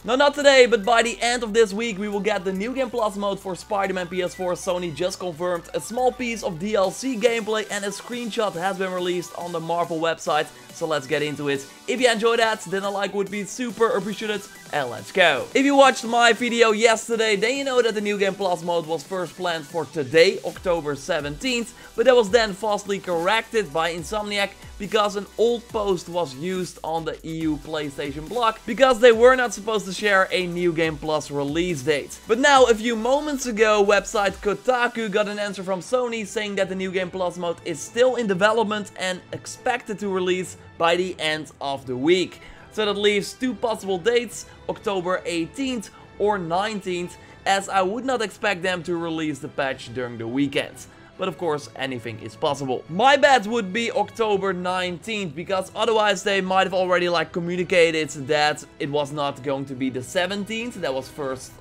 No, not today, but by the end of this week we will get the New Game Plus mode for Spider-Man PS4. Sony just confirmed a small piece of DLC gameplay and a screenshot has been released on the Marvel website. So let's get into it. If you enjoyed that, then a like would be super appreciated, and let's go. If you watched my video yesterday, then you know that the New Game Plus mode was first planned for today, October 17th, but that was then falsely corrected by Insomniac because an old post was used on the EU PlayStation blog because they were not supposed to share a New Game Plus release date. But now, a few moments ago, website Kotaku got an answer from Sony saying that the New Game Plus mode is still in development and expected to release by the end of the week. So that leaves two possible dates, October 18th or 19th, as I would not expect them to release the patch during the weekend. But of course, anything is possible. My bet would be October 19th, because otherwise they might have already communicated that it was not going to be the 17th. That was first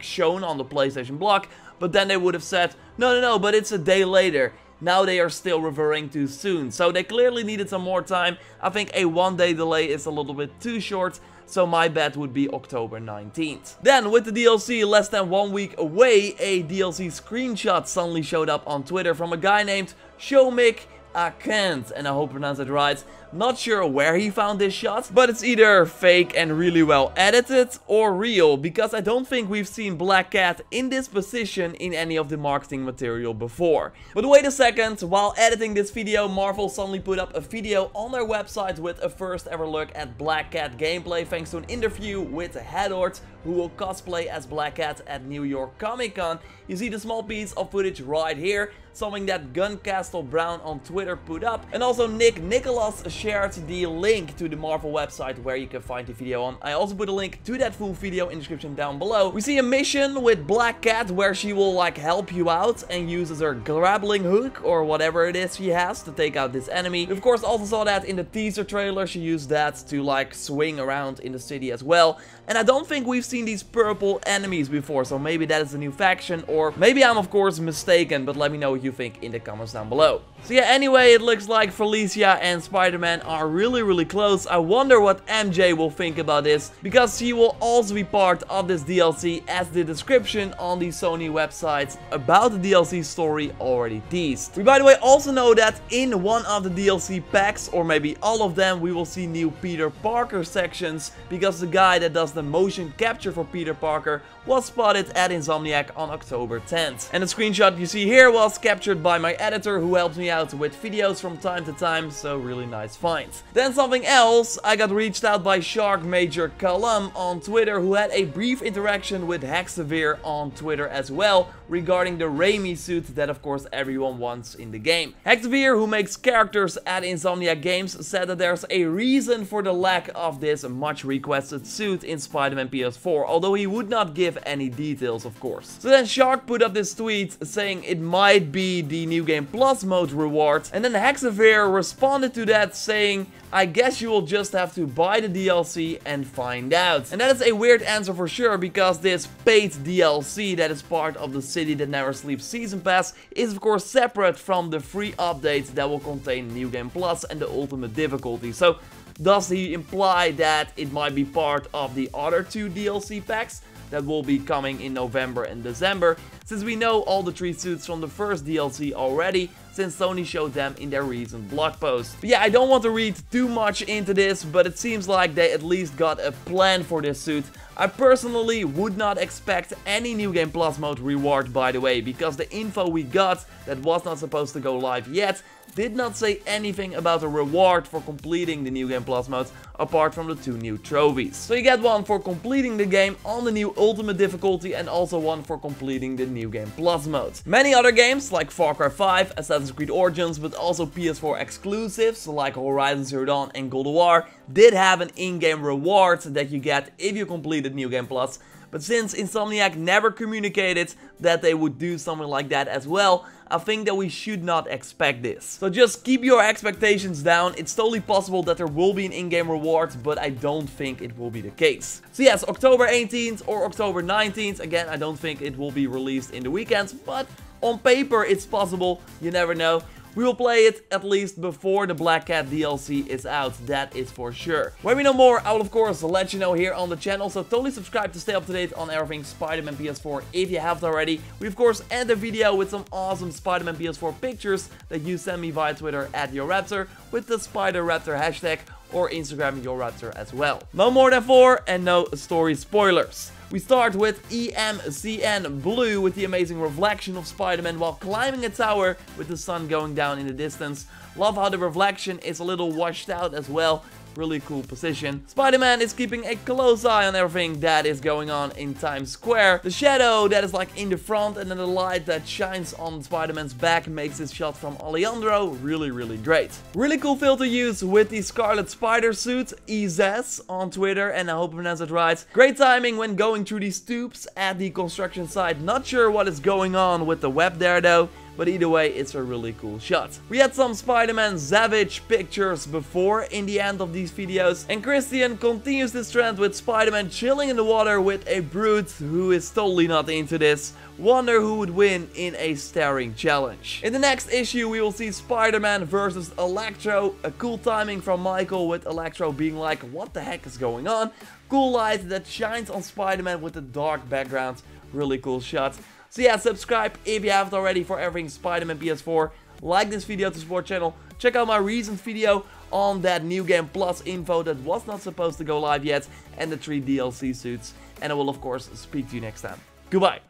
shown on the PlayStation blog, but then they would have said, no, but it's a day later. Now they are still referring to soon, so they clearly needed some more time. I think a 1-day delay is a little bit too short, so my bet would be October 19th. Then, with the DLC less than 1 week away, a DLC screenshot suddenly showed up on Twitter from a guy named Shomik Akent, and I hope I pronounced it right. Not sure where he found this shot, but it's either fake and really well edited or real, because I don't think we've seen Black Cat in this position in any of the marketing material before. But wait a second, while editing this video, Marvel suddenly put up a video on their website with a first ever look at Black Cat gameplay thanks to an interview with Headort, who will cosplay as Black Cat at New York Comic Con. You see the small piece of footage right here, something that Guncastle Brown on Twitter put up, and also Nick Nicholas shared the link to the Marvel website where you can find the video on. I also put a link to that full video in the description down below. We see a mission with Black Cat where she will help you out and uses her grappling hook or whatever it is she has to take out this enemy. We of course also saw that in the teaser trailer. She used that to swing around in the city as well. And I don't think we've seen these purple enemies before, so maybe that is a new faction, or maybe I'm of course mistaken, but let me know what you think in the comments down below. So yeah, anyway, it looks like Felicia and Spider-Man are really close. I wonder what MJ will think about this, because she will also be part of this DLC, as the description on the Sony website about the DLC story already teased. We by the way also know that in one of the DLC packs, or maybe all of them, we will see new Peter Parker sections, because the guy that does the motion capture for Peter Parker was spotted at Insomniac on October 10th. And the screenshot you see here was captured by my editor, who helps me out with videos from time to time, so really nice find. Then something else, I got reached out by Shark Major Kalam on Twitter, who had a brief interaction with Hexavir on Twitter as well, regarding the Raimi suit that of course everyone wants in the game. Hexavir, who makes characters at Insomniac Games, said that there's a reason for the lack of this much requested suit in Spider-Man PS4, although he would not give any details of course. So then Shark put up this tweet saying it might be the New Game Plus mode reward, and then Hexavir responded to that saying, I guess you will just have to buy the DLC and find out. And that is a weird answer for sure, because this paid DLC that is part of the City That Never Sleeps Season Pass is of course separate from the free updates that will contain New Game Plus and the Ultimate difficulty. So does he imply that it might be part of the other two DLC packs that will be coming in November and December, since we know all the 3 suits from the first DLC already, since Sony showed them in their recent blog post. But yeah, I don't want to read too much into this, but it seems like they at least got a plan for this suit. I personally would not expect any New Game Plus mode reward, by the way, because the info we got that was not supposed to go live yet did not say anything about a reward for completing the New Game Plus modes, apart from the 2 new trophies. So you get one for completing the game on the new Ultimate difficulty, and also one for completing the New Game Plus mode. Many other games like Far Cry 5, Assassin's Creed Origins, but also PS4 exclusives like Horizon Zero Dawn and God of War did have an in-game reward that you get if you completed New Game Plus. But since Insomniac never communicated that they would do something like that as well, I think that we should not expect this. So just keep your expectations down. It's totally possible that there will be an in-game reward, but I don't think it will be the case. So yes, October 18th or October 19th. Again, I don't think it will be released in the weekend, but on paper it's possible. You never know. We will play it at least before the Black Cat DLC is out, that is for sure. When we know more, I will of course let you know here on the channel, so totally subscribe to stay up to date on everything Spider-Man PS4 if you haven't already. We of course end the video with some awesome Spider-Man PS4 pictures that you send me via Twitter at JorRaptor with the SpiderRaptor hashtag, or Instagram JorRaptor as well. No more than 4 and no story spoilers. We start with EMCN Blue with the amazing reflection of Spider-Man while climbing a tower with the sun going down in the distance. Love how the reflection is a little washed out as well. Really cool position. Spider-Man is keeping a close eye on everything that is going on in Times Square. The shadow that is like in the front and then the light that shines on Spider-Man's back makes this shot from Alejandro really great. Really cool filter use with the Scarlet Spider suit, Izes on Twitter, and I hope I pronounced it right. Great timing when going through these tubes at the construction site. Not sure what is going on with the web there though. But either way, it's a really cool shot. We had some Spider-Man Savage pictures before in the end of these videos. And Christian continues this trend with Spider-Man chilling in the water with a brute who is totally not into this. Wonder who would win in a staring challenge. In the next issue, we will see Spider-Man versus Electro. A cool timing from Michael with Electro being like, what the heck is going on? Cool light that shines on Spider-Man with a dark background. Really cool shot. So yeah, subscribe if you haven't already for everything Spider-Man PS4. Like this video to support channel. Check out my recent video on that New Game Plus info that was not supposed to go live yet. And the 3 DLC suits. And I will of course speak to you next time. Goodbye.